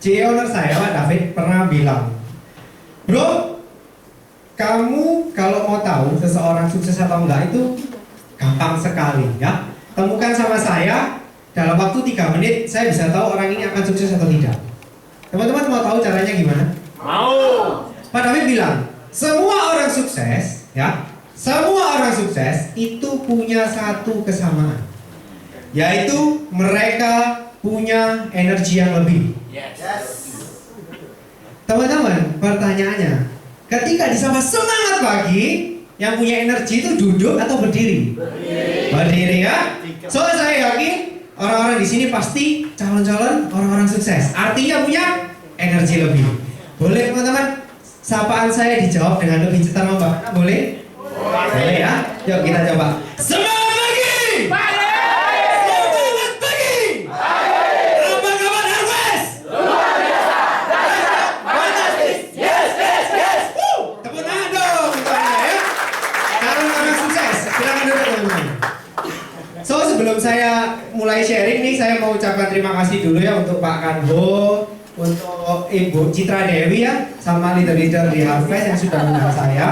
CEO owner saya, Pak David, pernah bilang, bro, kamu kalau mau tahu seseorang sukses atau enggak itu gampang sekali ya. Temukan sama saya, dalam waktu 3 menit saya bisa tahu orang ini akan sukses atau tidak. Teman-teman mau tahu caranya gimana? Mau. Pak David bilang, semua orang sukses ya, semua orang sukses itu punya satu kesamaan, yaitu mereka punya energi yang lebih. Teman-teman, pertanyaannya, ketika disapa semangat pagi, yang punya energi itu duduk atau berdiri? Berdiri ya. So saya yakin orang-orang di sini pasti calon-calon orang-orang sukses. Artinya punya energi lebih. Boleh teman-teman, sapaan saya dijawab dengan lebih cetar membahana, boleh? Boleh ya. Yuk kita coba. Semangat pagi. Semangat pagi. Apa kabar Harvest? Luar biasa. Dahsyat. Fantastis. Yes. Tepuk tangan dong semuanya ya. Calon orang sukses. Silakan duduk teman-teman. So sebelum saya mulai sharing nih, saya mau ucapkan terima kasih dulu ya untuk Pak Kanho, untuk Ibu Citra Dewi ya, sama leader-leader di Harvest yang sudah mengundang saya.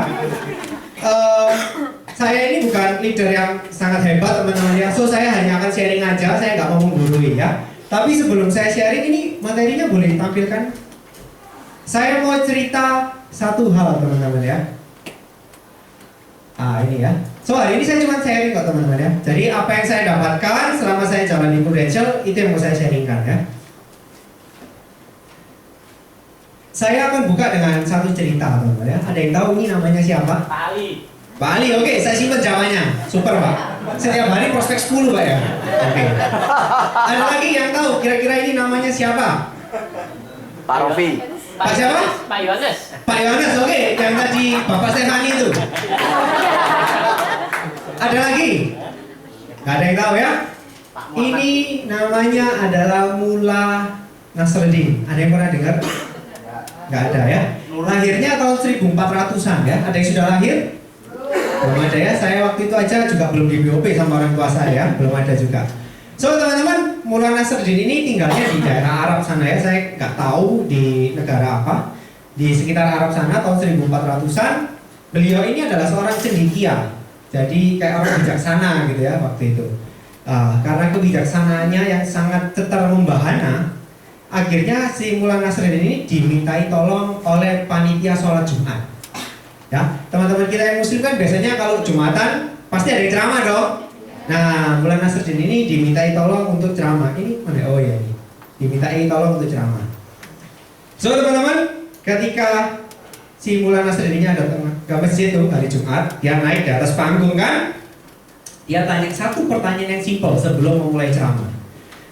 Saya ini bukan leader yang sangat hebat teman-teman ya, so saya hanya akan sharing aja, saya nggak mau menggurui ya. Tapi sebelum saya sharing ini materinya boleh ditampilkan. Saya mau cerita satu hal teman-teman ya. Ini ya. So hari ini saya cuma sharing kok teman-teman ya. Jadi apa yang saya dapatkan selama saya jalan di Prudential itu yang mau saya sharingkan ya. Saya akan buka dengan satu cerita teman-teman ya. Ada yang tahu ini namanya siapa? Pak Ali, oke, saya simpan jawabannya. Super Pak. Setiap hari prospek 10 Pak ya. Oke. Ada lagi yang tahu kira-kira ini namanya siapa? Pak Rofi. Pak siapa? Pak Yohanes. Pak Yohanes, oke. Yang tadi Bapak Stefani itu. Ada lagi? Gak ada yang tahu ya? Ini namanya adalah Mula Nasreddin. Ada yang pernah dengar? Gak ada ya? Lahirnya tahun 1400-an ya? Ada yang sudah lahir? Belum ada ya? Saya waktu itu aja juga belum di BOP sama orang tua saya, belum ada juga. So teman-teman, Mula Nasreddin ini tinggalnya di daerah Arab sana ya. Saya nggak tahu di negara apa. Di sekitar Arab sana tahun 1400-an. Beliau ini adalah seorang cendekia. Jadi kayak orang bijaksana gitu ya waktu itu. Karena kebijaksanaannya yang sangat cetar membahana, akhirnya si Mula Nasreddin ini dimintai tolong oleh panitia sholat Jumat. Ya, teman-teman kita yang muslim kan biasanya kalau Jumatan pasti ada yang ceramah dong. Nah, Mula Nasreddin ini dimintai tolong untuk ceramah. Ini mana? Oh ya ini. Dimintai tolong untuk ceramah. So teman-teman, ketika si Mula Nasreddin ini datang ke masjid tuh hari Jumat, dia naik di atas panggung kan. Dia tanya satu pertanyaan yang simpel sebelum memulai ceramah.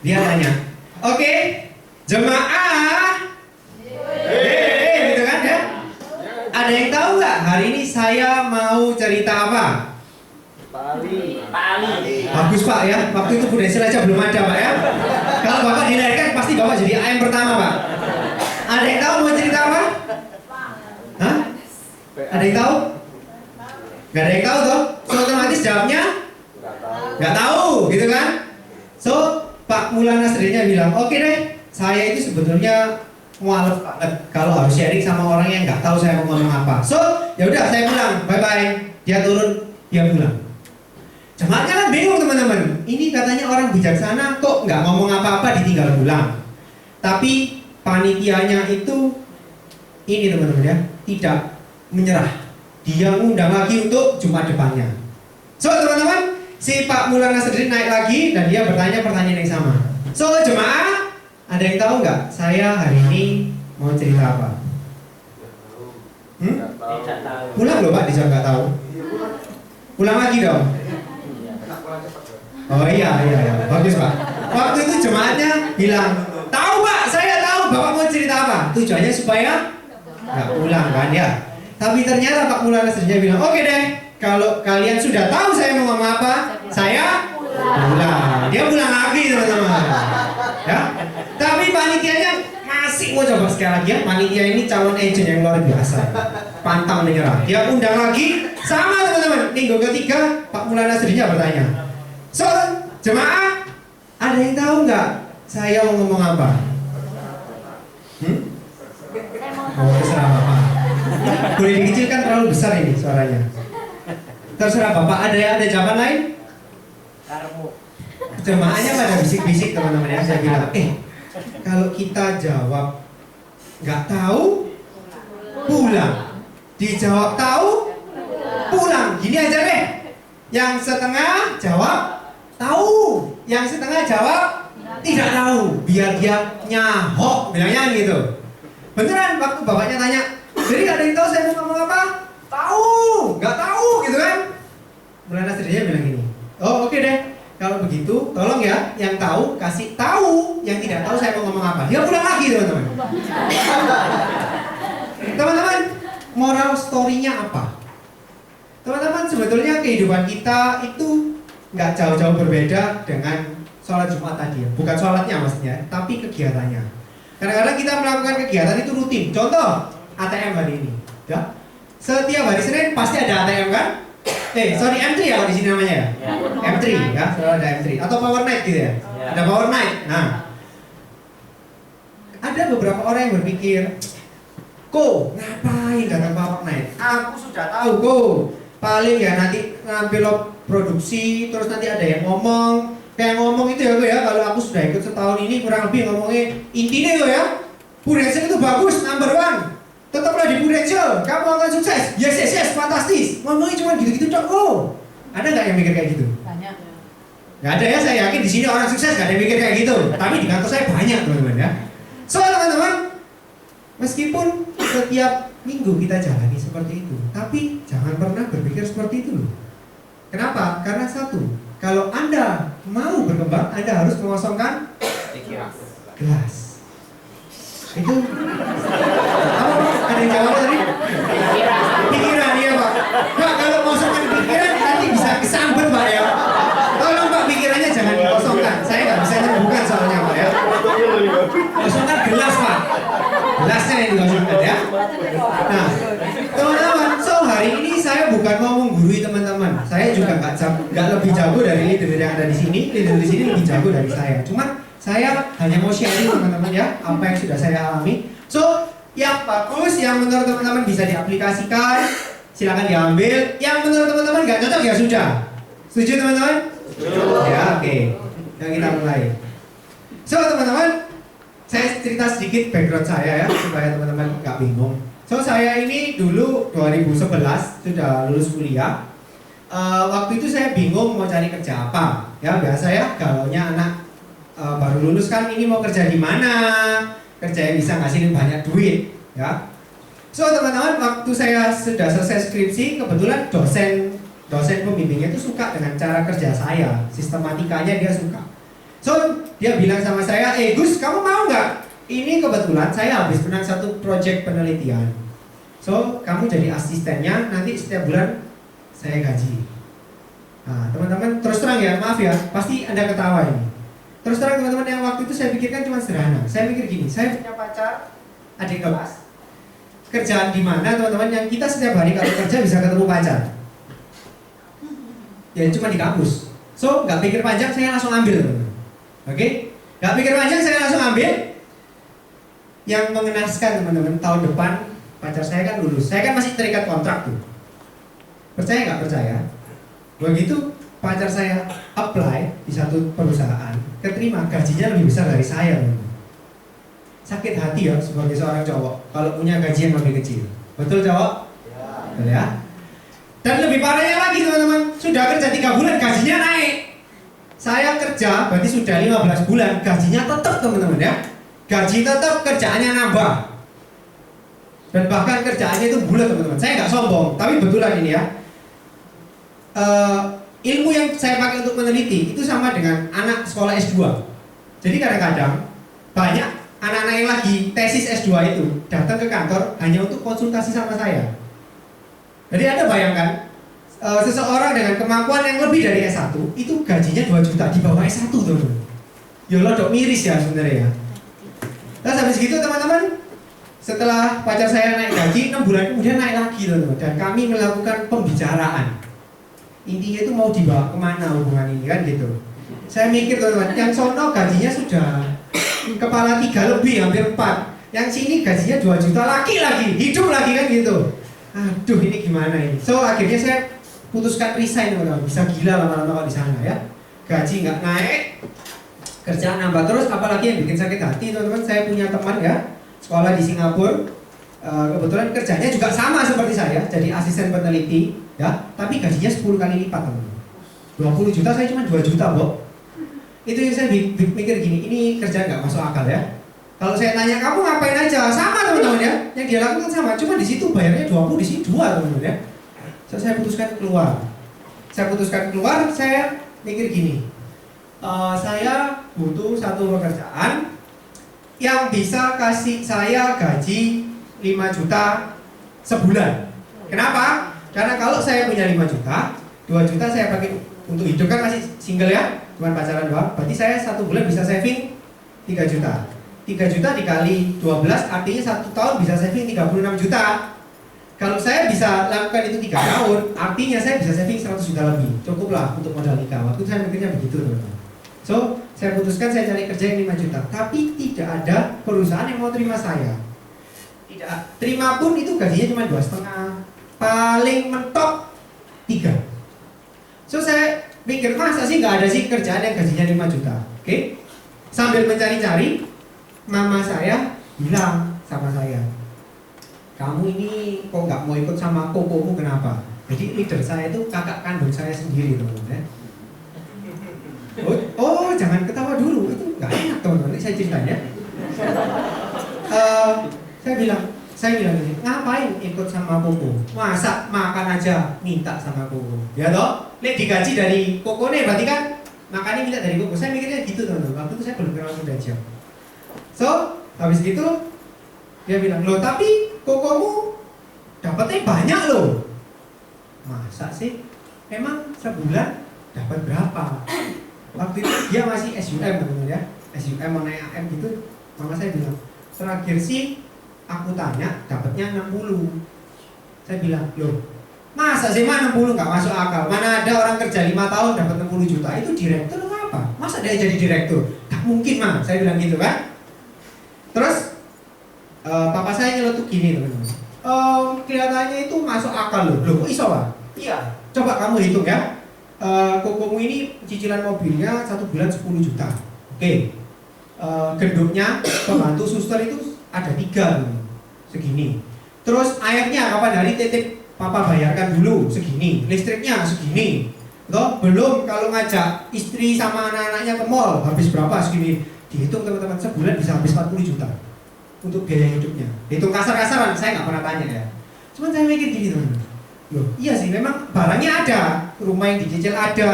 Dia tanya, oke, jemaah, gitu kan ya? Ada yang tahu nggak hari ini saya mau cerita apa? Pak Ali. Bagus Pak ya, waktu itu Prudential aja belum ada Pak ya. Kalau Bapak dilahirkan pasti Bapak jadi AM pertama Pak. Ada yang tahu mau cerita apa? Hah? Ada yang tahu? Gak ada yang tahu toh? So otomatis jawabnya nggak tahu gitu kan? So Pak Mula Nasreddinnya bilang, oke deh, saya itu sebetulnya mualaf banget kalau harus sharing sama orang yang nggak tahu saya mau ngomong apa. So ya udah saya pulang, bye bye. Dia turun, dia pulang. Jemaatnya kan bingung teman-teman. Ini katanya orang bijaksana kok nggak ngomong apa-apa ditinggal pulang. Tapi panitianya itu ini teman-teman ya, tidak menyerah. Dia undang lagi untuk Jumat depannya. So teman-teman, si Pak Mula Nasreddin naik lagi dan dia bertanya pertanyaan yang sama. So jemaah, ada yang tahu nggak? Saya hari ini mau cerita apa? Tidak tahu. Pulang loh Pak, dijawab nggak tahu. Pulang lagi dong. Oh iya, bagus Pak. Waktu itu jemaatnya bilang, tahu Pak, saya tahu Bapak mau cerita apa. Tujuannya supaya nggak pulang kan ya. Tapi ternyata Pak Mula Nasreddin bilang, oke deh, kalau kalian sudah tahu saya mau ngomong apa, saya pulang. Dia pulang lagi teman-teman. Ya. Tapi panitianya masih mau coba sekali lagi ya. Panitia ini calon agent yang luar biasa. Pantang menyerah. Dia undang lagi, sama teman-teman. Minggu ketiga Pak Mula Nasreddinnya bertanya, so jemaah, ada yang tahu nggak saya mau ngomong apa? Oh, terserah Bapak. Boleh dikecilkan, terlalu besar ini suaranya. Terserah Bapak, ada jawaban lain? Karmu. Jemaahnya pada bisik-bisik teman-teman ya. Saya bilang, kalau kita jawab nggak tahu, pulang. Dijawab tahu, pulang. Gini aja deh. Yang setengah jawab tahu, yang setengah jawab tidak tahu. Biar dia nyahok, bilangnya gitu. Beneran waktu bapaknya tanya, jadi ada yang tahu saya mau ngomong apa? Tahu, nggak tahu gitu kan? Mulai Nasrinya bilang gini, oh oke deh. Kalau begitu, tolong ya, yang tahu kasih tahu, yang tidak tahu saya mau ngomong apa. Dia pulang lagi teman-teman. Teman-teman, moral story-nya apa? Teman-teman, sebetulnya kehidupan kita itu nggak jauh-jauh berbeda dengan sholat Jumat tadi ya. Bukan sholatnya maksudnya, tapi kegiatannya. Kadang-kadang kita melakukan kegiatan itu rutin. Contoh, ATM hari ini. Ya. Setiap hari Senin pasti ada ATM kan? M3 ya kalau di sini namanya ya. M3 ya, selalu ada M3 atau Power Night gitu ya. Ada Power Night. Nah, ada beberapa orang yang berpikir, "Ko, ngapain datang Power Night? Aku sudah tahu, Ko. Paling ya nanti ngambil produksi, terus nanti ada yang ngomong. Kayak ngomong itu ya, Ko ya. Kalau aku sudah ikut setahun ini kurang lebih ngomongnya intinya Ko ya. Prudential itu bagus, number one. Tetaplah di Prudential, kamu akan sukses. Yes, fantastis. Ngomongnya cuma gitu-gitu dong. Oh, ada nggak yang mikir kayak gitu? Banyak. Nggak ada ya, saya yakin di sini orang sukses nggak ada yang mikir kayak gitu. Tapi di kantor saya banyak teman-teman ya. So teman-teman, meskipun setiap minggu kita jalani seperti itu, tapi jangan pernah berpikir seperti itu loh. Kenapa? Karena satu, kalau Anda mau berkembang, Anda harus mengosongkan gelas. Itu apa Pak? Ada yang jawab tadi? Pikiran ya Pak. Pak, kalau kosongkan pikiran nanti bisa kesambet Pak ya. Tolong Pak, pikirannya jangan dikosongkan. Saya nggak bisa nyembuhkan soalnya Pak ya. Kosongkan gelas Pak. Gelasnya yang dikosongkan ya. Nah, teman-teman, so hari ini saya bukan mau menggurui teman-teman. Saya juga nggak lebih jago dari leader yang ada di sini. Leader di sini lebih jago dari saya. Cuman saya hanya mau sharing teman-teman ya, apa yang sudah saya alami. So, yang bagus, yang menurut teman-teman bisa diaplikasikan, silakan diambil. Yang menurut teman-teman nggak cocok ya sudah. Setuju teman-teman? Ya, oke. Yang kita mulai. So, teman-teman, saya cerita sedikit background saya ya, supaya teman-teman nggak bingung. So, saya ini dulu 2011 sudah lulus kuliah. Waktu itu saya bingung mau cari kerja apa. Ya, biasa ya, galaunya anak baru lulus kan ini mau kerja di mana, kerja yang bisa ngasihin banyak duit ya. So teman-teman, waktu saya sudah selesai skripsi, kebetulan dosen pembimbingnya itu suka dengan cara kerja saya, sistematikanya dia suka. So dia bilang sama saya, Gus, kamu mau nggak? Ini kebetulan saya habis menang satu proyek penelitian. So kamu jadi asistennya, nanti setiap bulan saya gaji. Nah teman-teman, terus terang ya, maaf ya, pasti Anda ketawa ini. Terus terang teman-teman, yang waktu itu saya pikirkan cuma sederhana. Saya mikir gini, saya punya pacar, adik kelas. Kerjaan di mana teman-teman yang kita setiap hari kalau kerja bisa ketemu pacar? Ya cuma di kampus. So nggak pikir panjang, saya langsung ambil teman-teman. Oke? Nggak pikir panjang, saya langsung ambil. Yang mengenaskan teman-teman, tahun depan pacar saya kan lulus. Saya kan masih terikat kontrak tuh. Percaya nggak percaya? Begitu pacar saya apply di satu perusahaan, keterima, gajinya lebih besar dari saya. Sakit hati ya sebagai seorang cowok kalau punya gaji yang lebih kecil. Betul cowok? Ya. Betul ya. Dan lebih parahnya lagi teman-teman, sudah kerja 3 bulan gajinya naik. Saya kerja berarti sudah 15 bulan, gajinya tetap teman-teman ya. Gaji tetap, kerjaannya nambah. Dan bahkan kerjaannya itu bulat teman-teman. Saya nggak sombong, tapi betulan ini ya. Ilmu yang saya pakai untuk meneliti itu sama dengan anak sekolah S2. Jadi kadang-kadang banyak anak-anak yang lagi tesis S2 itu datang ke kantor hanya untuk konsultasi sama saya. Jadi Anda bayangkan, seseorang dengan kemampuan yang lebih dari S1 itu gajinya 2 juta di bawah S1 teman-teman. Ya lodok miris ya sebenarnya ya. Terus habis gitu teman-teman, setelah pacar saya naik gaji, 6 bulan kemudian naik lagi teman-teman. Dan kami melakukan pembicaraan. Intinya itu mau dibawa kemana hubungan ini kan gitu. Saya mikir teman-teman, yang sono gajinya sudah kepala 3 lebih, hampir 4. Yang sini gajinya 2 juta lagi, hidup lagi kan gitu. Aduh ini gimana ini? So akhirnya saya putuskan resign teman-teman. Bisa gila lama-lama kalau di sana ya. Gaji nggak naik, kerjaan nambah terus, apalagi yang bikin sakit hati teman-teman. Saya punya teman ya, sekolah di Singapura. Kebetulan kerjanya juga sama seperti saya, jadi asisten peneliti ya, tapi gajinya 10 kali lipat teman-teman. 20 juta, saya cuma 2 juta, Bok. Itu yang saya mikir gini, ini kerjaan nggak masuk akal ya. Kalau saya tanya kamu ngapain aja, sama teman-teman ya, yang dia lakukan sama, cuma di situ bayarnya 20, di sini 2 teman-teman ya. So, saya putuskan keluar. Saya mikir gini, saya butuh satu pekerjaan yang bisa kasih saya gaji 5 juta sebulan. Kenapa? Karena kalau saya punya 5 juta, 2 juta saya pakai untuk hidup, kan masih single ya, cuma pacaran doang. Berarti saya 1 bulan bisa saving 3 juta. 3 juta dikali 12 artinya 1 tahun bisa saving 36 juta. Kalau saya bisa lakukan itu 3 tahun, artinya saya bisa saving 100 juta lebih. Cukuplah untuk modal nikah. Waktu saya mikirnya begitu teman-teman. So, saya putuskan saya cari kerja yang 5 juta. Tapi tidak ada perusahaan yang mau terima saya. Tidak terima pun itu gajinya cuma 2,5, paling mentok 3. So saya pikir masa sih nggak ada sih kerjaan yang gajinya 5 juta. Oke? Sambil mencari-cari, mama saya bilang sama saya, kamu ini kok nggak mau ikut sama kokomu, kenapa? Jadi leader saya itu kakak kandung saya sendiri teman-teman ya. Oh jangan ketawa dulu, itu nggak enak teman-teman, saya ceritanya. Saya bilang gini, ngapain ikut sama koko? Masa makan aja minta sama koko? Ya toh, lihat digaji dari koko nih, berarti kan makannya minta dari koko. Saya mikirnya gitu teman-teman. Waktu itu saya belum kenal Sunda Jam. So, habis gitu dia bilang, loh tapi kokomu dapatnya banyak loh. Masa sih? Emang sebulan dapat berapa? Waktu itu dia masih SUM teman-teman ya, SUM mau naik AM gitu. Mama saya bilang, terakhir sih aku tanya dapatnya 60. Saya bilang, loh masa sih 60 nggak masuk akal. Mana ada orang kerja 5 tahun dapat 60 juta, itu direktur atau apa? Masa dia jadi direktur? Gak mungkin mah, saya bilang gitu kan. Terus papa saya nyeletuk gini teman-teman, kelihatannya itu masuk akal loh. Loh kok iso lah? Iya, coba kamu hitung ya. Kokomu ini cicilan mobilnya 1 bulan 10 juta. Oke. Genduknya pembantu suster itu ada 3 segini. Terus airnya kapan hari titip papa bayarkan dulu segini. Listriknya segini. Toh belum kalau ngajak istri sama anak-anaknya ke mall habis berapa segini. Dihitung teman-teman, sebulan bisa habis 40 juta untuk biaya hidupnya. Hitung kasar-kasaran, saya nggak pernah tanya ya. Cuman saya mikir gini teman-teman. Loh, iya sih memang barangnya ada, rumah yang dicicil ada,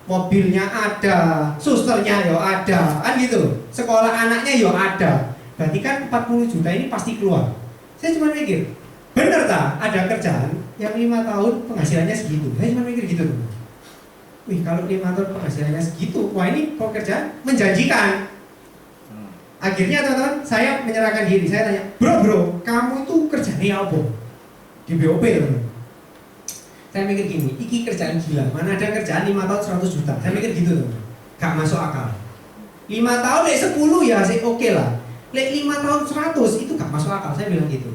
mobilnya ada, susternya yo ada, kan gitu. Sekolah anaknya yo ada. Berarti kan 40 juta ini pasti keluar. Saya cuma mikir, bener tak ada kerjaan yang 5 tahun penghasilannya segitu. Saya cuma mikir gitu. Wih, kalau 5 tahun penghasilannya segitu, wah ini pekerjaan menjanjikan. Akhirnya teman-teman, saya menyerahkan diri. Saya tanya, bro, kamu itu kerjanya apa? Di BOP teman-teman. Saya mikir gini, iki kerjaan gila. Mana ada kerjaan 5 tahun 100 juta. Saya mikir gitu teman-teman. Gak masuk akal. 5 tahun, 10 ya sih oke lah. 5 tahun 100 itu gak masuk akal. Saya bilang gitu.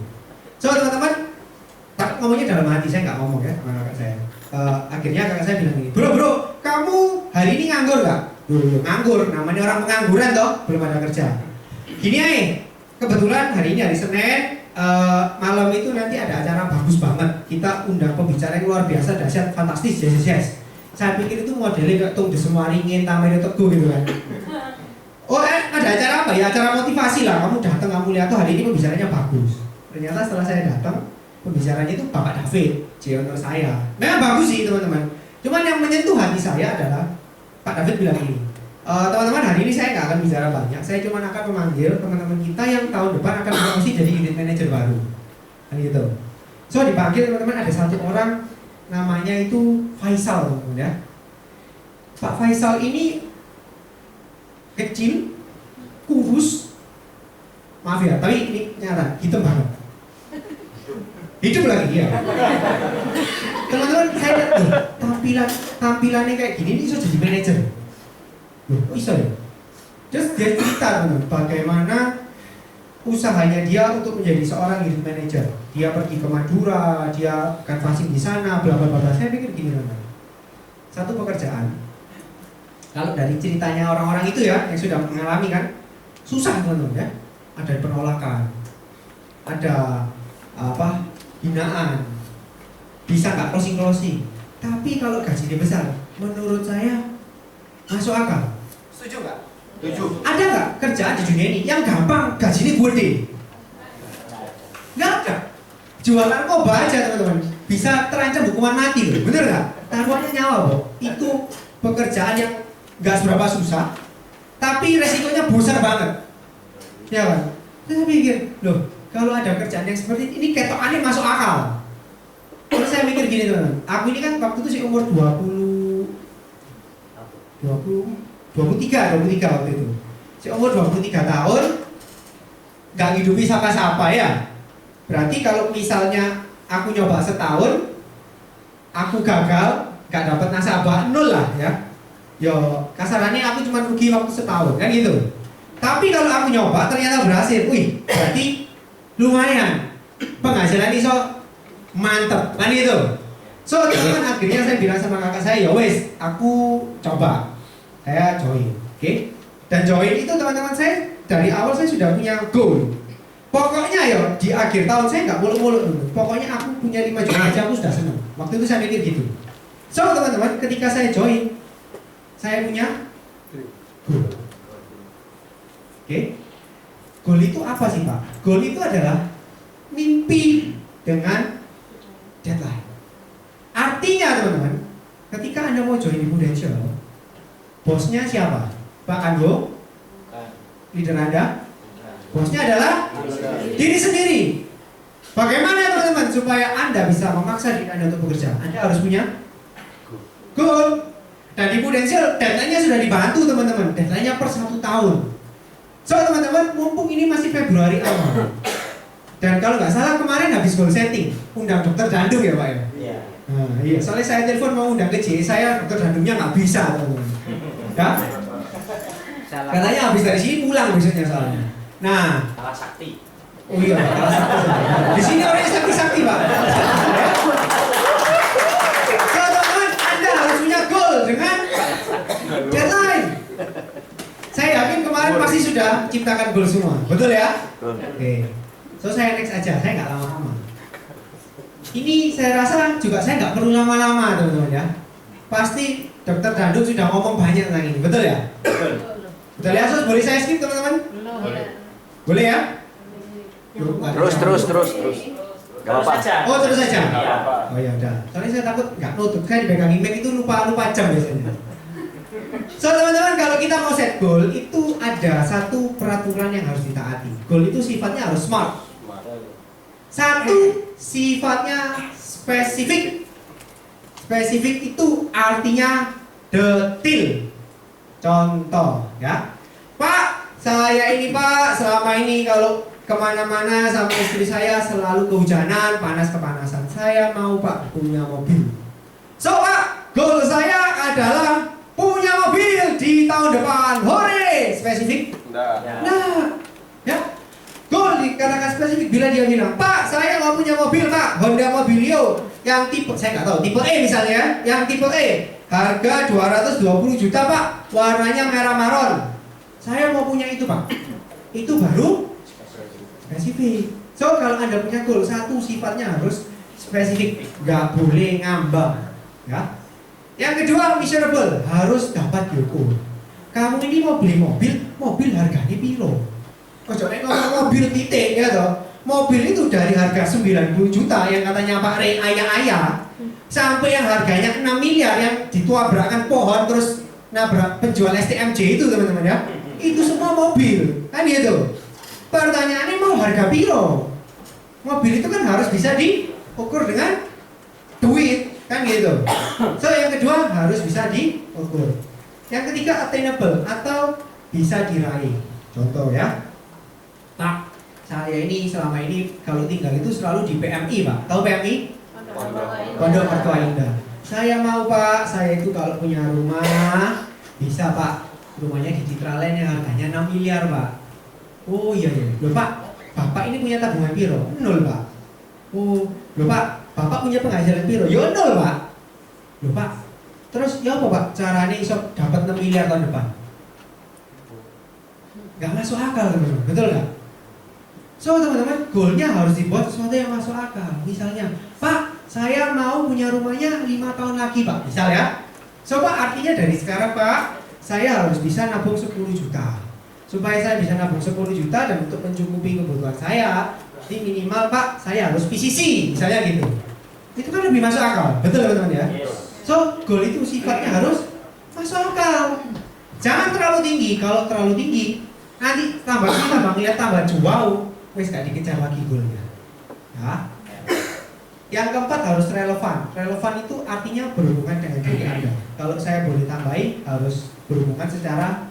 So teman-teman, ngomongnya dalam hati, saya gak ngomong ya sama kakak saya. Akhirnya kakak saya bilang gini, bro, kamu hari ini nganggur gak? Nganggur, namanya orang pengangguran toh, belum ada kerja. Gini aja, kebetulan hari ini hari Senin, malam itu nanti ada acara bagus banget. Kita undang pembicara yang luar biasa, dahsyat, fantastis, yes. Saya pikir itu modelnya kayak Tung Desemwaringin, Tamero Teguh gitu kan. Oh ada acara apa ya? Acara motivasi lah. Kamu datang, kamu lihat tuh hari ini pembicaranya bagus. Ternyata setelah saya datang, pembicaranya itu Bapak David, junior saya. Memang bagus sih teman-teman. Cuman yang menyentuh hati saya adalah Pak David bilang ini, teman-teman hari ini saya nggak akan bicara banyak. Saya cuma akan memanggil teman-teman kita yang tahun depan akan promosi jadi unit manager baru. Kan gitu. So dipanggil teman-teman, ada satu orang namanya itu Faisal teman-teman ya. Pak Faisal ini kecil, kurus, maaf ya, tapi ini nyata, hitam banget. Hidup lagi ya. Teman-teman saya lihat tuh, tampilannya kayak gini, ini bisa jadi manajer. Loh, kok bisa ya? Terus dia cerita teman-teman, bagaimana usahanya dia untuk menjadi seorang unit manager. Dia pergi ke Madura, dia canvassing di sana, bla bla bla. Saya pikir gini teman-teman. Satu pekerjaan. Kalau dari ceritanya orang-orang itu ya yang sudah mengalami kan, susah teman-teman ya. Ada penolakan, ada hinaan, bisa nggak closing. Tapi kalau gajinya besar, menurut saya masuk akal. Setuju nggak? Setuju. Ada nggak kerjaan di dunia ini yang gampang gajinya gede? Nggak ada. Jualan narkoba aja teman-teman bisa terancam hukuman mati loh, bener nggak? Taruhannya nyawa kok. Itu pekerjaan yang nggak seberapa susah, tapi resikonya besar banget, ya kan? Saya pikir, loh, kalau ada kerjaan yang seperti ini ketokannya masuk akal. Terus saya mikir gini teman-teman, aku ini kan waktu itu sih umur 23 waktu itu. Si umur 23 tahun, nggak ngidupi siapa-siapa ya. Berarti kalau misalnya aku nyoba setahun, aku gagal, nggak dapat nasabah, nol lah ya. Yo, kasarannya aku cuma rugi waktu setahun kan gitu. Tapi kalau aku nyoba ternyata berhasil, wih, berarti lumayan. Penghasilan iso mantep kan gitu. So teman-teman akhirnya saya bilang sama kakak saya, ya wes, aku coba, saya join, oke? Dan join itu teman-teman saya dari awal saya sudah punya goal. Pokoknya ya di akhir tahun saya nggak muluk-muluk dulu. Pokoknya aku punya 5 juta aja aku sudah senang. Waktu itu saya mikir gitu. So teman-teman ketika saya join, saya punya goal. Oke? Goal itu apa sih Pak? Goal itu adalah mimpi dengan deadline. Artinya teman-teman, ketika Anda mau join di Prudential, bosnya siapa? Pak Anggo? Leader Anda? Bosnya adalah diri sendiri. Bagaimana teman-teman supaya Anda bisa memaksa diri Anda untuk bekerja? Anda harus punya goal. Dan di Prudential deadline-nya sudah dibantu teman-teman. Deadline-nya per 1 tahun. So teman-teman, mumpung ini masih Februari awal. Dan kalau nggak salah kemarin habis goal setting, undang dokter Dandung ya Pak ya? Iya. Nah, iya, soalnya saya telepon mau undang ke JE saya, dokter Dandungnya nggak bisa teman-teman. Ya? Katanya habis dari sini pulang besoknya soalnya. Nah, Salah sakti. oh iya, kalah sakti. Di sini orangnya sakti-sakti Pak. Ya? So teman-teman, Anda harus punya goal dengan deadline. Saya yakin kemarin pasti sudah ciptakan goal semua, betul ya? Oke. So saya next aja, saya nggak lama-lama. Ini saya rasa juga saya nggak perlu lama-lama teman-teman ya. Pasti dokter Dandung sudah ngomong banyak tentang ini, betul ya? Betul ya, Sos? Boleh saya skip teman-teman? Boleh ya? Terus. Gak apa-apa. Oh terus saja? Iya. Oh ya udah. Soalnya saya takut nggak nutup, saya dipegang email itu lupa jam biasanya. So teman-teman, kalau kita mau set goal itu ada satu peraturan yang harus ditaati. Goal itu sifatnya harus smart. Satu, sifatnya spesifik. Spesifik itu artinya detail. Contoh ya, Pak, saya ini Pak selama ini kalau kemana-mana sama istri saya selalu kehujanan, panas-kepanasan. Saya mau Pak punya mobil. So Pak, goal saya adalah punya mobil di tahun depan. Hore, spesifik. Nah, ya. Goal dikatakan spesifik bila dia bilang, Pak, saya mau punya mobil Pak, Honda Mobilio yang tipe, saya nggak tahu, tipe E misalnya, yang tipe E, harga 220 juta Pak, warnanya merah maron. Saya mau punya itu Pak. Itu baru spesifik. So kalau Anda punya goal, satu sifatnya harus spesifik, nggak boleh ngambang, ya. Yang kedua, measurable, harus dapat diukur. Kamu ini mau beli mobil harganya piro? Ojo nek ngomong mobil titik ya toh. Mobil itu dari harga 90 juta yang katanya Pak Rey ayah-ayah sampai yang harganya 6 miliar yang dituabrakan pohon terus nabrak penjual STMJ itu teman-teman ya. Itu semua mobil, kan gitu. Pertanyaannya mau harga piro? Mobil itu kan harus bisa diukur dengan duit, kan gitu. So yang kedua harus bisa diukur. Yang ketiga attainable atau bisa diraih. Contoh ya, Pak, saya ini selama ini kalau tinggal itu selalu di PMI Pak. Tahu PMI? Pondok Mertua Indah. Saya mau Pak, saya itu kalau punya rumah bisa Pak, rumahnya di Citraland yang harganya 6 miliar Pak. Oh iya. Loh Pak, Bapak ini punya tabungan piro? 0 Pak. Oh, lho Pak, Bapak punya penghasilan piro? Ya 0 Pak. Lho Pak, terus ya apa Pak caranya iso dapat 6 miliar tahun depan? Gak masuk akal teman-teman, betul gak? So teman-teman, goalnya harus dibuat sesuatu yang masuk akal. Misalnya, Pak, saya mau punya rumahnya 5 tahun lagi Pak, misal ya. So Pak, artinya dari sekarang Pak, saya harus bisa nabung 10 juta. Supaya saya bisa nabung 10 juta dan untuk mencukupi kebutuhan saya, jadi minimal Pak, saya harus PCC, misalnya gitu. Itu kan lebih masuk akal, betul teman-teman ya? So, goal itu sifatnya harus masuk akal. Jangan terlalu tinggi, kalau terlalu tinggi, nanti tambah ngeliat tambah jauh. Wes gak dikejar lagi goalnya. Ya. Yang keempat harus relevan. Relevan itu artinya berhubungan dengan diri Anda. Kalau saya boleh tambahin, harus berhubungan secara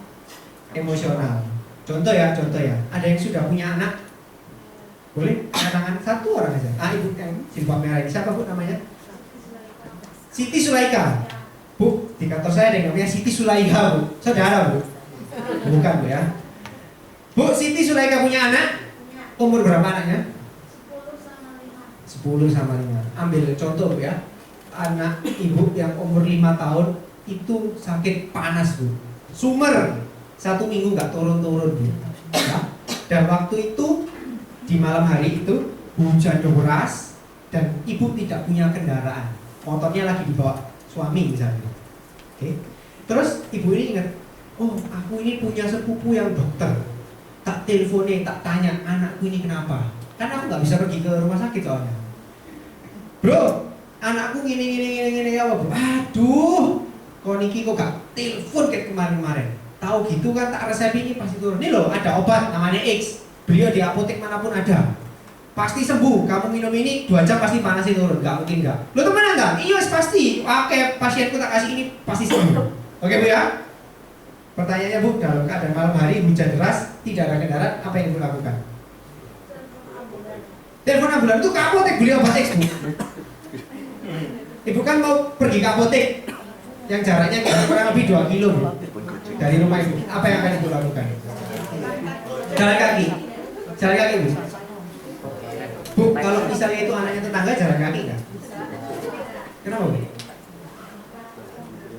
emosional. Contoh ya. Ada yang sudah punya anak. Boleh tangan satu orang aja. Ibu yang jilbab merah ini siapa Bu namanya? Siti Sulaika. Bu, di kantor saya ada yang namanya Siti Sulaika Bu. Saudara Bu? Bukan Bu ya. Bu, Siti Sulaika punya anak? Umur berapa anaknya? 10 sama 5. Ambil contoh Bu ya. Anak ibu yang umur 5 tahun itu sakit panas Bu. Sumer 1 minggu gak turun-turun Bu. Ya. Dan waktu itu di malam hari itu hujan deras dan ibu tidak punya kendaraan. Motornya lagi dibawa suami misalnya. Oke. Terus ibu ini ingat, oh aku ini punya sepupu yang dokter. Tak teleponin, tak tanya anakku ini kenapa. Karena aku nggak bisa pergi ke rumah sakit soalnya. Bro, anakku gini ya Bro. Aduh, kok Niki kok gak telepon kayak kemarin-kemarin. Tahu gitu kan tak resep ini pasti turun. Ini loh ada obat namanya X. Beliau di apotek manapun ada. Pasti sembuh. Kamu minum ini 2 jam pasti panasnya turun. Gak mungkin gak. Lo temenan gak? Iya pasti. Oke, pasienku tak kasih ini pasti sembuh. Oke Bu ya. Pertanyaannya Bu, dalam keadaan malam hari hujan deras, tidak ada kendaraan, apa yang Ibu lakukan? Telepon ambulan itu ke apotek beli obat X Bu. Ibu kan mau pergi ke apotek yang jaraknya kurang lebih 2 kilo Bu, dari rumah Ibu. Apa yang akan Ibu lakukan? Jalan kaki Bu. Bu, kalau misalnya itu anaknya tetangga jalan kaki nggak? Kenapa Bu?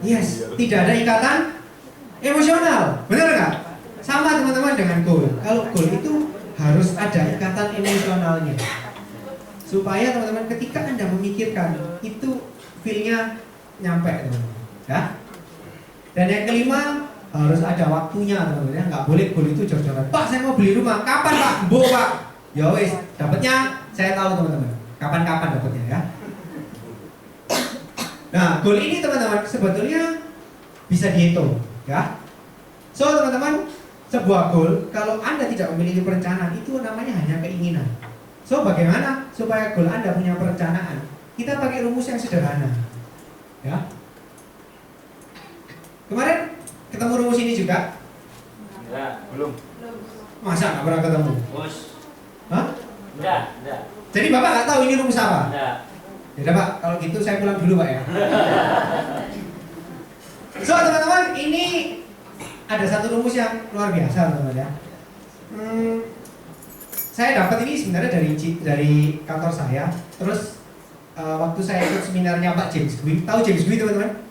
Yes, tidak ada ikatan emosional, benar nggak? Sama teman-teman dengan goal. Kalau goal itu harus ada ikatan emosionalnya, supaya teman-teman ketika Anda memikirkan itu feel-nya nyampe teman-teman. Ya. Dan yang kelima harus ada waktunya teman-teman ya. Nggak boleh goal itu jor-joran. Pak saya mau beli rumah, kapan Pak? Bo Pak. Ya wes, dapatnya saya tahu teman-teman. Kapan-kapan dapatnya ya. Nah goal ini teman-teman sebetulnya bisa dihitung. Ya, so teman-teman, sebuah goal kalau Anda tidak memiliki perencanaan itu namanya hanya keinginan. So bagaimana supaya goal Anda punya perencanaan? Kita pakai rumus yang sederhana. Ya. Kemarin ketemu rumus ini juga? Enggak, belum. Masa nggak pernah ketemu? Bos. Hah? Enggak. Jadi Bapak nggak tahu ini rumus apa? Enggak. Ya Pak, kalau gitu saya pulang dulu Pak ya. So teman-teman, ini ada satu rumus yang luar biasa teman-teman ya. Saya dapat ini sebenarnya dari kantor saya. Terus waktu saya ikut seminarnya Pak James Gui, tahu James Gui teman-teman?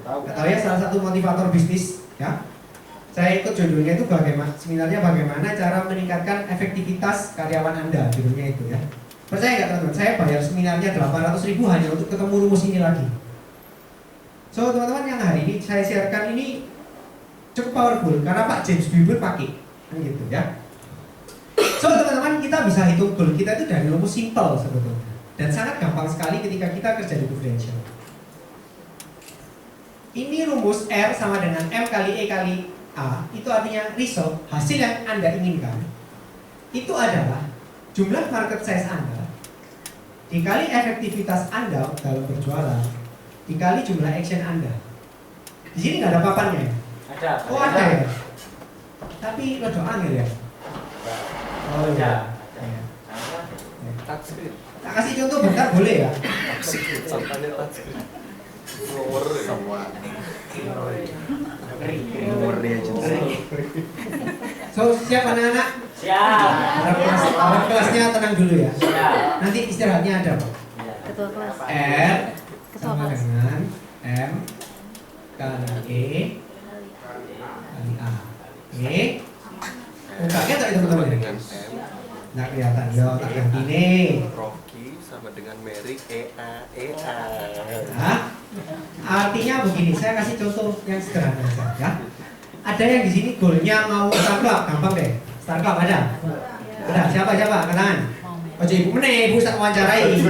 Tahu ya, salah satu motivator bisnis ya. Saya ikut judulnya itu seminarnya bagaimana cara meningkatkan efektivitas karyawan Anda, judulnya itu ya. Percaya nggak teman-teman? Saya bayar seminarnya 800.000 hanya untuk ketemu rumus ini lagi. So teman-teman yang hari ini saya sharekan ini cukup powerful karena Pak James Bieber pakai kan gitu ya. So teman-teman kita bisa hitung goal kita itu dari rumus simple sebetulnya dan sangat gampang sekali ketika kita kerja di differential. Ini rumus R sama dengan M kali E kali A, itu artinya result, hasil yang Anda inginkan itu adalah jumlah market size Anda dikali efektivitas Anda dalam berjualan dikali jumlah action Anda. Di sini nggak ada papannya ya? Ada. Oh ada ya? Tapi rada angel ya? Oh iya. Tak kasih contoh bentar boleh ya? So siap anak-anak? Siap. Harap kelasnya tenang dulu ya. Siap. Nanti istirahatnya ada Pak. Ketua kelas. R Ketua sama kelas. dengan M kali E kali A. Oke. Kaget tak itu teman-teman? dengan M, Nggak kelihatan. Yo, tak ganti nih. Rocky sama dengan Mary EA. Nah, artinya begini, saya kasih contoh yang sederhana saja. Ada yang di sini goalnya mau start club, gampang deh. Start club ada? Ada. Siapa? Kenalan. Oh, jadi ibu meneh, ibu tak wawancarai.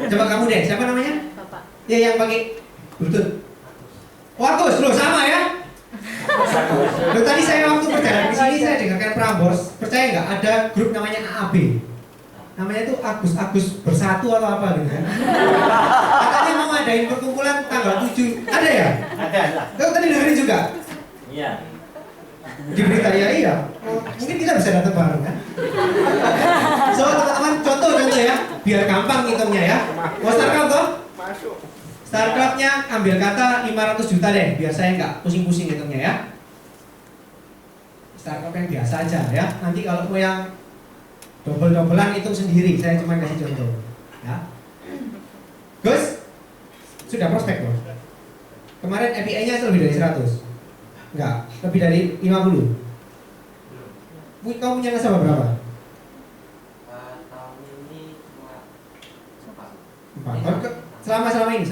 Coba kamu deh, siapa namanya? Bapak. Ya yang pakai bluetooth. Oh, Agus, loh sama ya? Loh, tadi saya waktu perjalanan di sini saya dengarkan Prambors, percaya nggak ada grup namanya AAB? Namanya itu Agus Bersatu atau apa gitu kan? Katanya mau ngadain perkumpulan tanggal 7. Ada ya? Ada. Kau tadi dengerin juga? Iya. Di berita ya iya. Oh, mungkin kita bisa datang bareng kan? So teman-teman contoh ya, biar gampang hitungnya ya. Mau start club toh? Masuk. Start clubnya ambil kata 500 juta deh, biar saya nggak pusing-pusing hitungnya ya. Start club yang biasa aja ya. Nanti kalau mau yang double-doublean hitung sendiri, saya cuma kasih contoh. Ya. Gus, sudah prospek bro. Kemarin API-nya lebih dari 100. Enggak, lebih dari 50. Kamu punya nasabah berapa? Tahun ini cuma 4. Selama ini?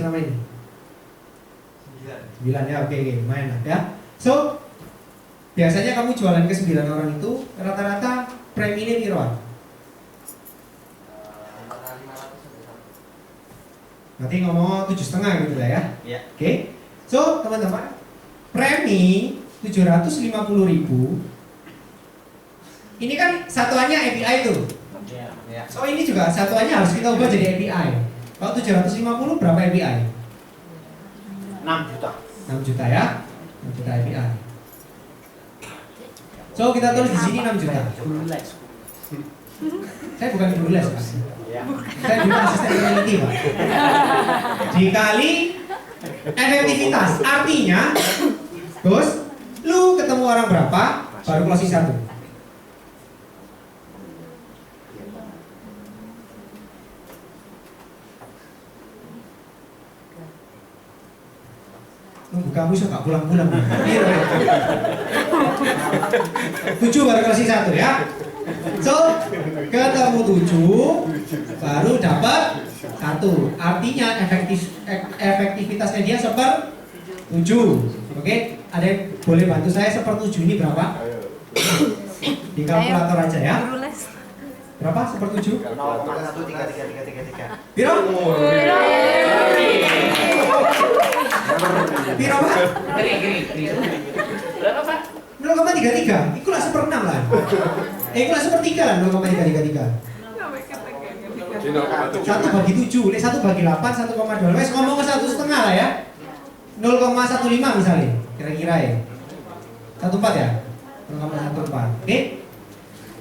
9 ya, oke, lumayan lah ya. So, biasanya kamu jualan ke 9 orang itu rata-rata premi-nya piroan? antara 500 sampai 1. Nanti ngomong 7,5 gitu lah ya. Iya. Oke. So, teman-teman, premi 750.000. Ini kan satuannya API tuh. Iya. So, ini juga satuannya harus kita ubah jadi API. Kalau 750 berapa API? 6 juta. 6 juta ya. 6 juta API. So, kita tulis di sini 6 juta. Saya bukan guru les, Pak. Iya. Saya juga asisten peneliti, Pak. Dikali efektivitas. Artinya, Gus, lu ketemu orang berapa, baru closing 1. Nunggu kamu bisa gak pulang-pulang. 7 baru closing 1 ya. So, ketemu 7 baru dapat 1. Artinya efektivitasnya dia 1/7. Oke, ada yang boleh bantu saya 1/7 ini berapa? Di kalkulator aja ya. Guru les. Berapa 1/7? 0,1333333. Piro? Piro Pak? Berapa, Pak? 0,33. Iku lah 1/6 lah. Iku lah 1/3 lah 0,333. 1 bagi 7, 1 bagi 8, 1,2. Wes ngomong ke 1,5 lah ya. 0,15 misalnya, kira-kira ya. 1,4 ya? 0,14. Oke?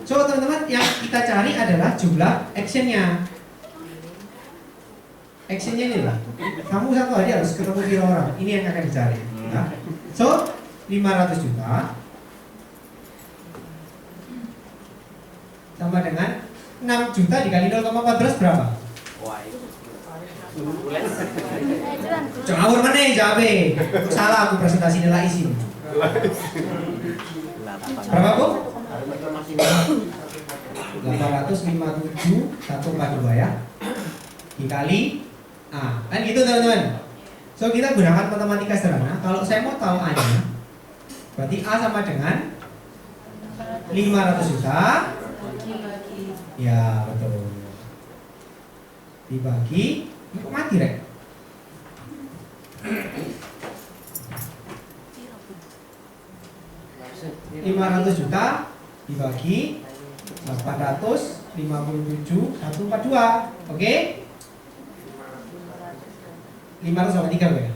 So teman-teman, yang kita cari adalah jumlah actionnya. Actionnya ini lah. Kamu satu hari harus ketemu piro orang. Ini yang akan dicari. Nah. So 500 juta sama dengan 6 juta dikali 0,14 berapa? Wah, itu. Jangan ngawur meneh jabe. Salah aku presentasi nilai isi. Berapa Bu? 857 142 ya. Dikali A. Kan gitu teman-teman. So kita gunakan matematika sederhana. Kalau saya mau tahu A-nya, berarti A sama dengan 500 juta. Ya betul. Dibagi, kok mati rek? Rp500 juta dibagi 857 142. Oke? 583 ya?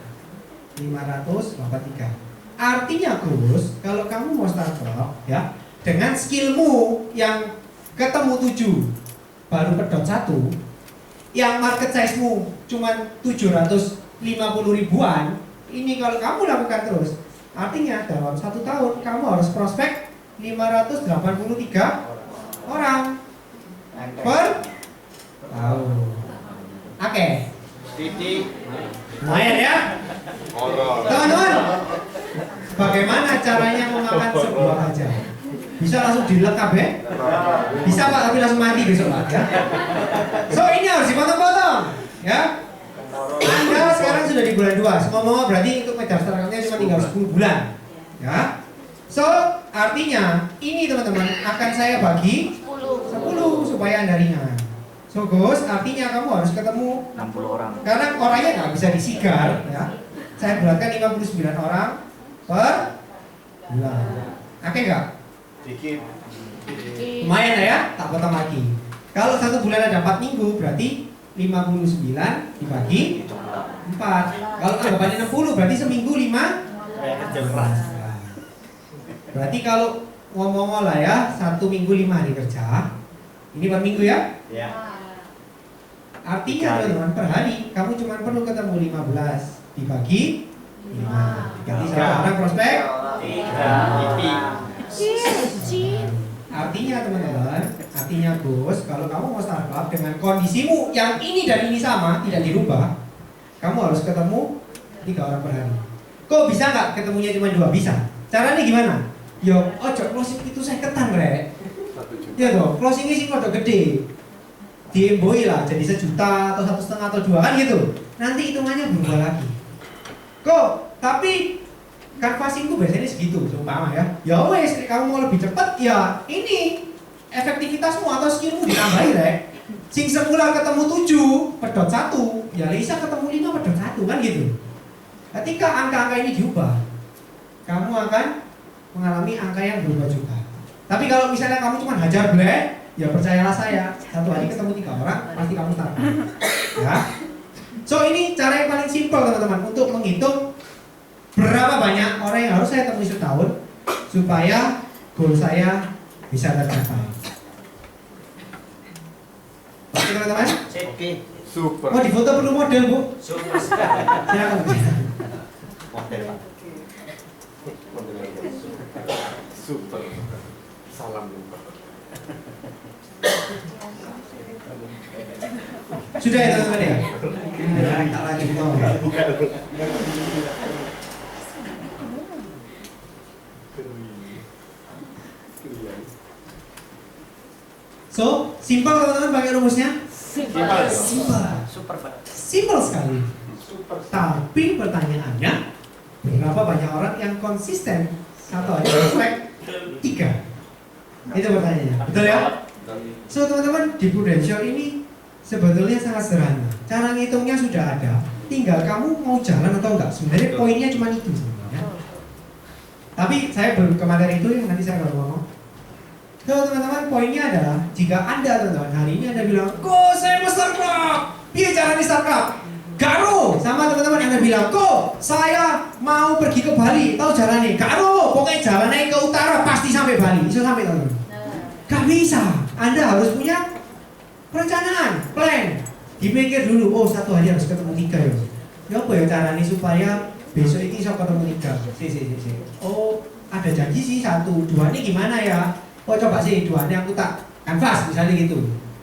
583. Artinya Gus, kalau kamu mau startup ya, dengan skillmu yang ketemu 7 baru pedot 1, yang market size-mu cuma 750 ribuan, ini kalau kamu lakukan terus, artinya dalam 1 tahun kamu harus prospek 583 orang per tahun. Oke. Titik. Lumayan ya. Teman-teman, bagaimana caranya memakan sebuah aja? Bisa langsung dilekap ya? Bisa Pak, tapi langsung mati besok Pak ya. So ini harus dipotong-potong ya. Anda sekarang sudah di bulan 2. Ngomong berarti untuk mendaftar account-nya cuma tinggal 10 bulan ya. So artinya ini teman-teman akan saya bagi 10 supaya Anda ringan. So Gus, artinya kamu harus ketemu 60 orang. karena orangnya nggak bisa disigar ya. Saya bulatkan 59 orang per bulan. Oke nggak? Dikit. Lumayan lah ya, tak potong lagi. Kalau 1 bulan ada 4 minggu berarti 59 dibagi 4. Kalau anggapannya 60 berarti seminggu 5. Kayak kerja keras. Berarti kalau ngomong lah ya, 1 minggu 5 hari kerja. Ini per minggu ya. Ya. Artinya teman-teman per hari kamu cuma perlu ketemu 15 dibagi 5. Jadi sama orang prospek 3. Artinya teman-teman, artinya Gus, kalau kamu mau startup dengan kondisimu yang ini dan ini sama, tidak dirubah, kamu harus ketemu 3 orang per hari. Kok bisa nggak ketemunya cuma 2? Bisa. Caranya gimana? Yo, ojo closing itu saya ketan rek. Ya toh, closingnya sih udah gede. Diemboi lah, jadi 1 juta atau 1,5 atau 2 kan gitu. Nanti hitungannya berubah lagi. Kok, tapi canvassing tuh biasanya segitu, seumpama ya. Ya wes, kamu mau lebih cepat, ya ini efektivitasmu atau skillmu ditambahin rek. Sing semula ketemu 7 per dot 1, ya bisa ketemu 5 per dot 1 kan gitu. Ketika angka-angka ini diubah, kamu akan mengalami angka yang berubah juga. Tapi kalau misalnya kamu cuma hajar blek, ya percayalah saya, 1 hari ketemu 3 orang, pasti kamu start. Ya. So ini cara yang paling simpel teman-teman untuk menghitung berapa banyak orang yang harus saya temui setahun supaya goal saya bisa tercapai. Oke teman-teman? Oke. Super. Mau difoto perlu model Bu? Super sekali. Silakan. Model Pak. Super. Salam lupa. Sudah ya teman-teman ya? Tak lanjut mau. So, simpel teman-teman pakai rumusnya? Simpel. Simpel. Super Pak. Simpel sekali. Tapi pertanyaannya, berapa banyak orang yang konsisten satu hari prospek 3? Itu pertanyaannya. Betul ya? So teman-teman, di Prudential ini sebetulnya sangat sederhana. Cara ngitungnya sudah ada. Tinggal kamu mau jalan atau enggak. Sebenarnya poinnya cuma itu sebenarnya. Tapi saya belum ke materi itu, nanti saya baru ngomong. So teman-teman, poinnya adalah jika Anda teman-teman hari ini Anda bilang, "Kok saya mau startup? Piye caranya startup?" Garo, sama teman-teman Anda bilang, "Kok saya mau pergi ke Bali, tahu jalannya?" Garo, pokoknya jalannya ke utara pasti sampai Bali. Bisa sampai teman-teman? Gak bisa. Anda harus punya perencanaan, plan. Dipikir dulu, oh 1 hari harus ketemu 3 ya. Ya apa ya caranya supaya besok ini bisa ketemu 3? Si. Oh, ada janji sih 1, 2 ini gimana ya? Oh coba sih 2 ini aku tak canvas misalnya gitu.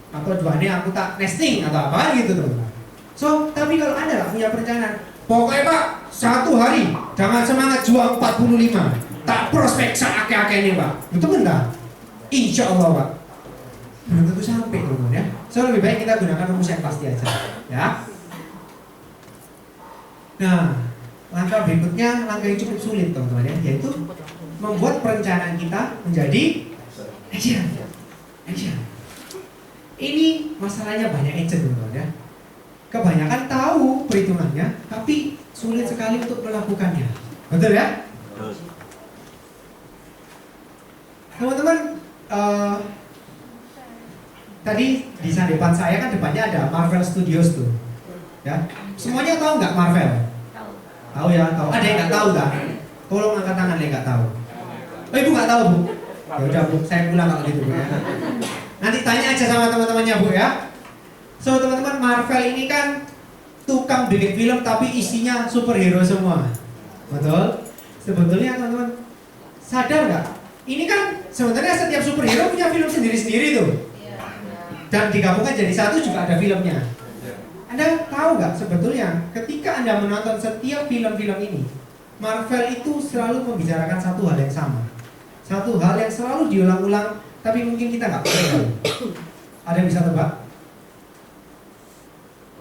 Atau 2 ini aku tak nesting atau apa gitu teman-teman. So, tapi kalau Anda nggak punya perencanaan, pokoknya Pak, 1 hari jangan semangat jual 45, tak prospek seake-ake ini Pak. Itu bentar. Insya Allah Pak, belum tentu sampai teman-teman ya. So lebih baik kita gunakan rumus yang pasti aja, ya. Nah, langkah berikutnya langkah yang cukup sulit teman-teman ya, yaitu membuat perencanaan kita menjadi action. Ini masalahnya banyak agent teman-teman ya. Kebanyakan tahu perhitungannya, tapi sulit sekali untuk melakukannya. Betul ya? Teman-teman, tadi di depan saya kan depannya ada Marvel Studios tuh, ya. Semuanya tahu nggak Marvel? Tahu ya, tahu. Ada yang nggak tahu tak? Tolong angkat tangan yang nggak tahu. Oh ibu nggak tahu Bu? Ya udah Bu, saya pulang kalau gitu Bu ya. Nanti tanya aja sama teman-temannya Bu ya. So teman-teman, Marvel ini kan tukang bikin film tapi isinya superhero semua, betul? Sebetulnya teman-teman sadar nggak Ini kan sebenarnya setiap superhero punya film sendiri-sendiri tuh. Dan digabungkan jadi satu juga ada filmnya. Anda tahu nggak sebetulnya ketika Anda menonton setiap film-film ini, Marvel itu selalu membicarakan satu hal yang sama. Satu hal yang selalu diulang-ulang, tapi mungkin kita nggak tahu. Ada yang bisa tebak?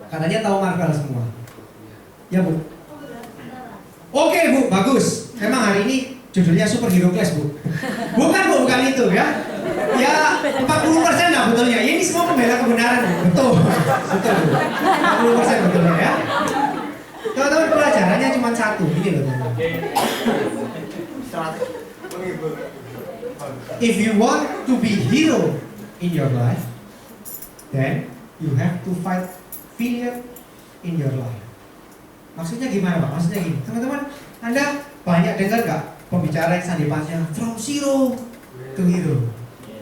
Katanya tahu Marvel semua. Ya Bu? Oke Bu, bagus. Memang hari ini judulnya Superhero Class Bu. Bukan Bu, bukan itu ya. Ya 40% lah betulnya. Ini semua membela kebenaran Bu. Betul. Betul Bu. 40% betulnya ya. Teman-teman pelajarannya cuma satu. Ini loh teman-teman. If you want to be hero in your life, then you have to fight villain in your life. Maksudnya gimana Pak? Maksudnya gini, teman-teman, Anda banyak dengar nggak pembicara yang sandipannya from zero to hero?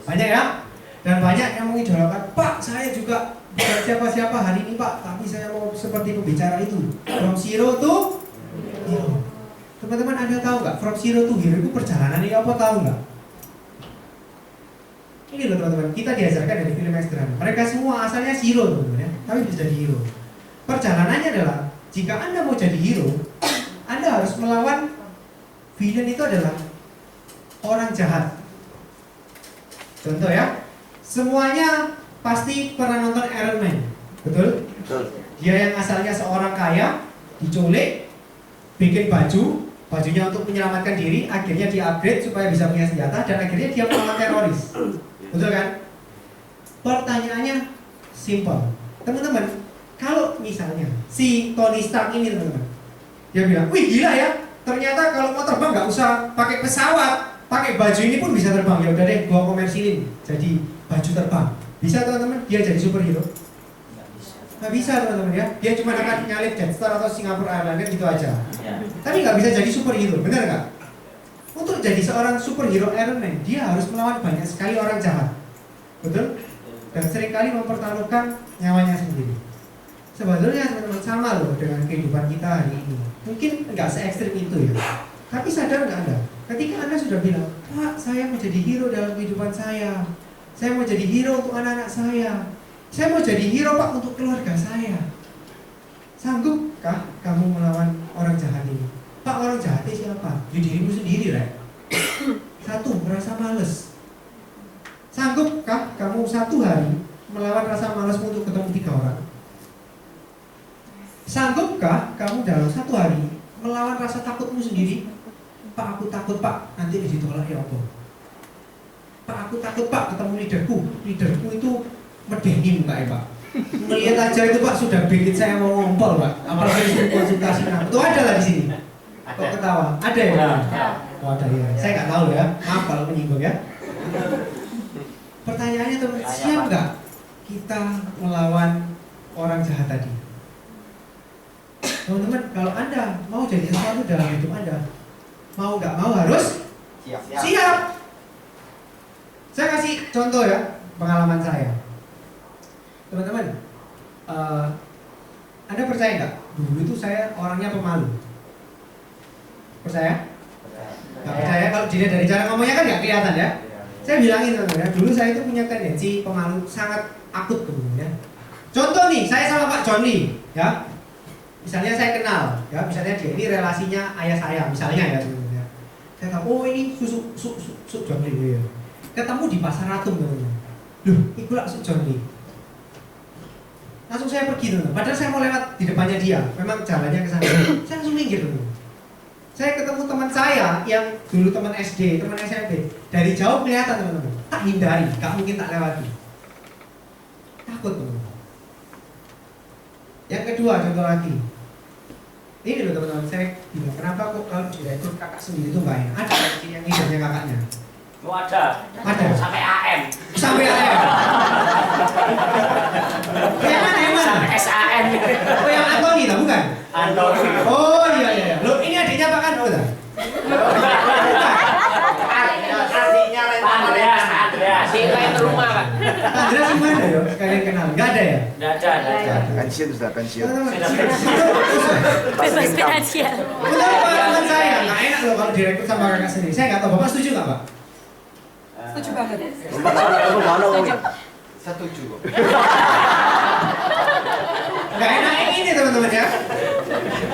Banyak ya? Dan banyak yang mengidolakan, Pak, saya juga bukan siapa-siapa hari ini Pak, tapi saya mau seperti pembicara itu, from zero to hero. Teman-teman, Anda tahu nggak, from zero to hero itu perjalanan ini apa, tahu nggak? Ini loh teman-teman, kita diajarkan dari film yang sederhana. Mereka semua asalnya zero teman-teman ya, tapi bisa jadi hero. Perjalanannya adalah, jika Anda mau jadi hero, Anda harus melawan villain itu adalah orang jahat. Contoh ya, semuanya pasti pernah nonton Iron Man, betul? Betul. Dia yang asalnya seorang kaya, diculik, bikin baju, bajunya untuk menyelamatkan diri, akhirnya di-upgrade supaya bisa punya senjata, dan akhirnya dia melawan teroris. Betul kan? Pertanyaannya simple. Teman-teman, kalau misalnya si Tony Stark ini teman-teman, dia bilang, wih gila ya, ternyata kalau mau terbang nggak usah pakai pesawat, pakai baju ini pun bisa terbang. Ya udah deh, gua komersilin jadi baju terbang. Bisa teman-teman? Dia jadi superhero? Nggak bisa teman-teman ya. Dia cuma akan nyalip Jetstar atau Singapore Airlines gitu aja. Tapi nggak bisa jadi superhero, benar nggak? Untuk jadi seorang superhero Iron Man, dia harus melawan banyak sekali orang jahat, betul? Dan seringkali mempertaruhkan nyawanya sendiri. Sebetulnya teman-teman sama loh dengan kehidupan kita hari ini. Mungkin nggak se-ekstrim itu ya. Tapi sadar nggak Anda? Ketika Anda sudah bilang, Pak, saya mau jadi hero dalam kehidupan saya mau jadi hero untuk anak-anak saya mau jadi hero Pak untuk keluarga saya. Sanggupkah kamu melawan orang jahat ini? Pak, orang jahatnya siapa? Ya dirimu sendiri, Rek. Satu, merasa males. Sanggupkah kamu satu hari melawan rasa malasmu untuk ketemu 3 orang? Sanggupkah kamu dalam satu hari melawan rasa takutmu sendiri? Pak, aku takut Pak, nanti ditolak ya Allah. Pak, aku takut Pak ketemu leaderku itu medeni mukanya Pak. Melihat aja itu Pak sudah bikin saya mau ngompol Pak. Apalagi konsultasi nama. Itu ada lah di sini. Kok ketawa? Ada ya? Oh, ada ya. Saya nggak tahu ya. Maaf kalau menyinggung ya. Pertanyaannya teman, siap nggak kita melawan orang jahat tadi? Teman-teman, kalau Anda mau jadi sesuatu dalam hidup Anda, mau nggak mau harus siap. Saya kasih contoh ya, pengalaman saya. Teman-teman, Anda percaya nggak? Dulu itu saya orangnya pemalu. Percaya? Nggak percaya? Kalau dilihat dari cara ngomongnya kan nggak kelihatan ya. Saya bilangin teman-teman ya, dulu saya itu punya tendensi pemalu sangat akut teman-teman ya. Contoh nih, saya sama Pak John Lee ya. Misalnya saya kenal, ya misalnya dia ini relasinya ayah saya, misalnya ya teman-teman ya. Saya tahu, oh ini Su John Lee ya. Ketemu di Pasar Ratu teman-teman. Loh, ikulah Su John Lee. Langsung saya pergi teman-teman. Padahal saya mau lewat di depannya dia, memang jalannya ke sana. Saya langsung minggir teman-teman. Saya ketemu teman saya yang dulu teman SD, teman SMP. Dari jauh kelihatan teman-teman. Tak hindari, gak mungkin tak lewati. Takut teman-teman. Yang kedua, contoh lagi. Ini loh teman-teman, saya bilang, kenapa kok kalau direktur kakak sendiri itu nggak enak? Ada yang hidupnya kakaknya. Oh ada. Ada. Sampai AM. Sampai AM. Yang mana? Sampai SAM. Oh yang Antoni tak bukan? Antoni. Oh iya. Loh ini adiknya Pak Kando tak? Adiknya lain Andreas. Adik lain rumah Pak. Andreas gimana ya? Kalian kenal? Gak ada ya? Nggak ada. Pensiun sudah pensiun. Bebas finansial. Betul Pak, teman saya. Nggak enak loh kalau direktur sama kakak sendiri. Saya nggak tahu, Bapak setuju nggak Pak? Setuju banget. Setuju kok. Nggak enak yang ini teman-teman ya.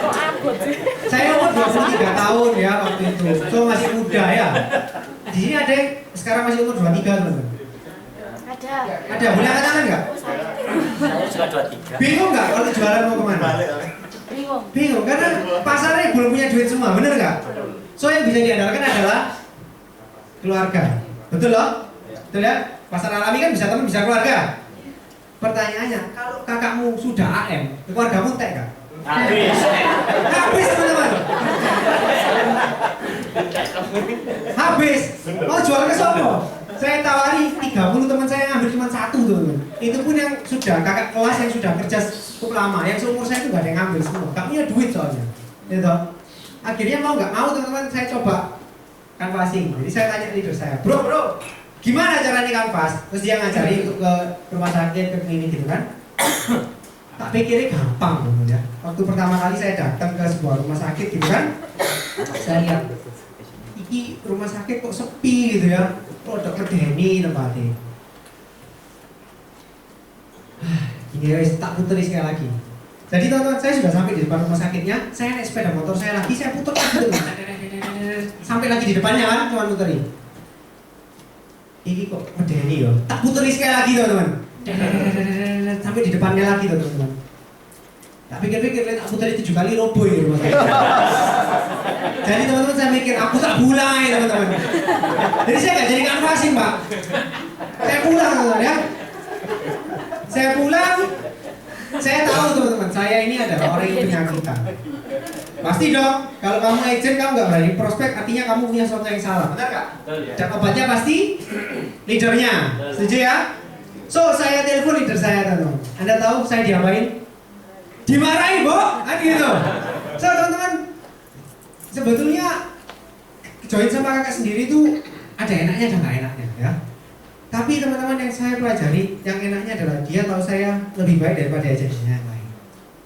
Kok abot sih? Saya umur 23 tahun ya waktu itu. So masih muda ya. Di sini ada yang sekarang masih umur 23 teman-teman. Ada. Ada, boleh angkat tangan nggak? Saya juga 23. Bingung nggak kalau jualan mau kemana? Bingung. Bingung, karena pasarnya belum punya duit semua, bener nggak? So yang bisa diandalkan adalah keluarga. Betul loh? Betul ya? Pasar alami kan bisa teman, bisa keluarga. Pertanyaannya, kalau kakakmu sudah AM, keluargamu entek nggak? Habis. Habis teman-teman. Habis. Mau jual ke sono? Saya tawari 30 teman saya ngambil cuma 1 teman-teman. Itu pun yang sudah kakak kelas yang sudah kerja cukup lama. Yang seumur saya itu nggak ada yang ngambil semua. Gak punya duit soalnya. Gitu. Akhirnya mau nggak mau teman-teman saya coba canvassing. Jadi saya tanya leader saya, bro, gimana caranya canvas? Terus dia ngajari untuk ke rumah sakit, ke klinik gitu kan. Tak pikirnya gampang teman-teman ya. Waktu pertama kali saya datang ke sebuah rumah sakit gitu kan, saya lihat iki rumah sakit kok sepi gitu ya. Kok medeni tempatnya. Ini guys, tak puterin sekali lagi. Jadi teman-teman, saya sudah sampai di depan rumah sakitnya. Saya naik sepeda motor saya lagi, saya putar lagi teman. Sampai lagi di depannya kan, cuma puterin. Ini kok medeni ya. Tak puterin sekali lagi teman-teman. Sampai di depannya lagi teman-teman. Tak pikir-pikir, tak puterin 7 kali roboh ya rumah sakit. Jadi teman-teman saya mikir, aku tak pulang ya teman-teman. Jadi saya nggak jadi canvassing Pak. Saya pulang teman-teman ya. Saya pulang. Saya tahu teman-teman, saya ini adalah orang yang penyakitan. Pasti dong, kalau kamu agent kamu nggak berani prospek, artinya kamu punya sesuatu yang salah, benar nggak? Dan obatnya pasti leadernya, setuju ya? So saya telepon leader saya teman-teman. Anda tahu saya diapain? Dimarahin, Bo, kan gitu. So teman-teman, sebetulnya join sama kakak sendiri itu ada enaknya dan nggak enaknya ya. Tapi teman-teman yang saya pelajari, yang enaknya adalah dia tahu saya lebih baik daripada agensinya yang lain,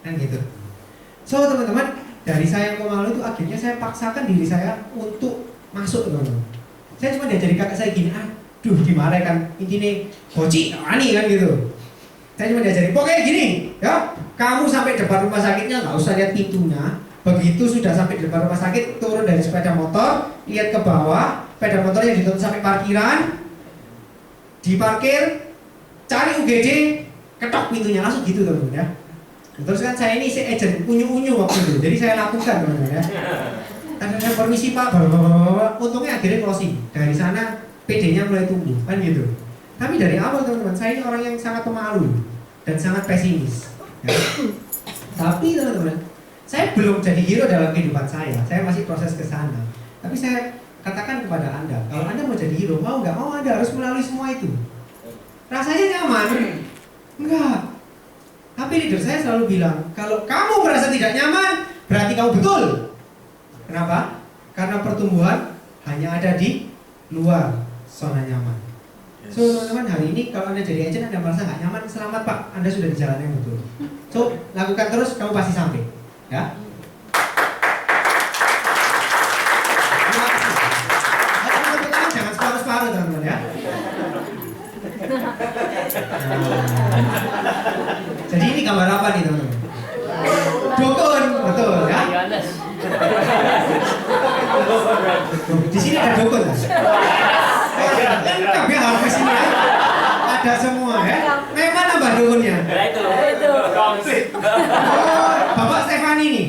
kan gitu. So teman-teman, dari saya yang pemalu itu akhirnya saya paksakan diri saya untuk masuk teman-teman. Saya cuma diajari kakak saya gini, aduh gimana kan intinya boci, ani kan gitu. Saya cuma diajari, pokoknya gini, ya kamu sampai depan rumah sakitnya nggak usah lihat pintunya. Begitu sudah sampai di depan rumah sakit, turun dari sepeda motor, lihat ke bawah, sepeda motornya ditutup sampai parkiran, diparkir, cari UGD, ketok pintunya, langsung gitu teman-teman ya. Terus kan saya ini si agent unyu-unyu waktu itu, jadi saya lakukan teman-teman ya. Ada permisi Pak, untungnya akhirnya closing. Dari sana PD-nya mulai tumbuh, kan gitu. Tapi dari awal teman-teman, saya ini orang yang sangat pemalu dan sangat pesimis. Ya. Tapi teman-teman, saya belum jadi hero dalam kehidupan saya masih proses ke sana. Tapi saya katakan kepada Anda, kalau Anda mau jadi hero, mau nggak mau Anda harus melalui semua itu. Rasanya nyaman? Enggak. Tapi leader saya selalu bilang, kalau kamu merasa tidak nyaman, berarti kamu betul. Kenapa? Karena pertumbuhan hanya ada di luar zona nyaman. So teman-teman, hari ini kalau Anda jadi agent, Anda merasa nggak nyaman, selamat Pak, Anda sudah di jalan yang betul. So lakukan terus, kamu pasti sampai. Ya. Jangan separuh-separuh teman-teman ya. Jadi ini gambar apa nih teman-teman? Dukun, betul ya. Di sini ada dukun. Lengkap ya harus ini ya. Ada semua ya. Memang nambah dukunnya. Itu. Oh, Bapak Stefani nih.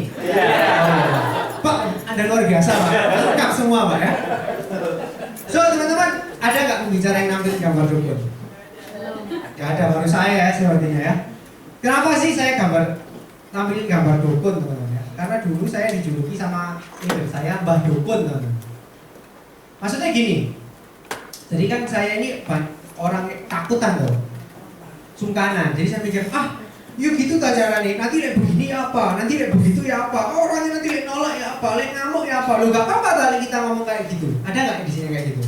Pak, Anda luar biasa Pak. Lengkap semua Pak ya. So teman-teman, ada nggak pembicara yang nampil gambar dukun? Gak ada, baru saya ya sepertinya ya. Kenapa sih saya nampilin gambar dukun teman-teman ya? Karena dulu saya dijuluki sama leader saya Mbah Dukun teman-teman. Maksudnya gini, jadi kan saya ini orang takutan tuh, sungkanan. Jadi saya mikir, yuk gitu tak caranya, nanti lihat begini ya apa, nanti lihat begitu ya apa, orangnya nanti lihat nolak ya apa, lihat ngamuk ya apa. Lo gak apa-apa tadi kita ngomong kayak gitu. Ada nggak di sini kayak gitu?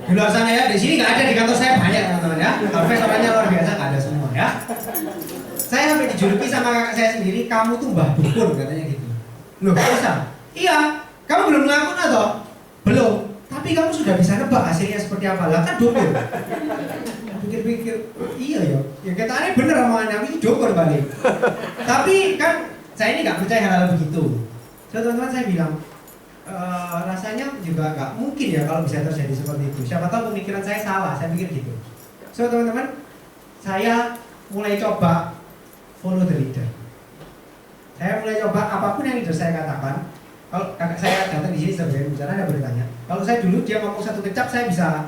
Di luar sana ya, di sini nggak ada, di kantor saya banyak teman-teman ya. Profesornya luar biasa, nggak ada semua ya. Saya sampai dijuluki sama kakak saya sendiri, kamu tuh Mbah Dukun katanya gitu. Loh, bisa? Iya, kamu belum ngelakuin atau? Belum. Tapi kamu sudah bisa nebak hasilnya seperti apa? Lah kan dukun. Pikir-pikir, iya ya katanya bener omongan aku itu dukun balik. Tapi kan saya ini nggak percaya hal-hal begitu. So teman-teman saya bilang, rasanya juga nggak mungkin ya kalau bisa terjadi seperti itu. Siapa tahu pemikiran saya salah, saya pikir gitu. So teman-teman, saya mulai coba follow the leader. Saya mulai coba apapun yang leader saya katakan. Kalau kakak saya datang di sini sebagai bicara, ada bertanya. Kalau saya dulu dia ngomong satu kecap, saya bisa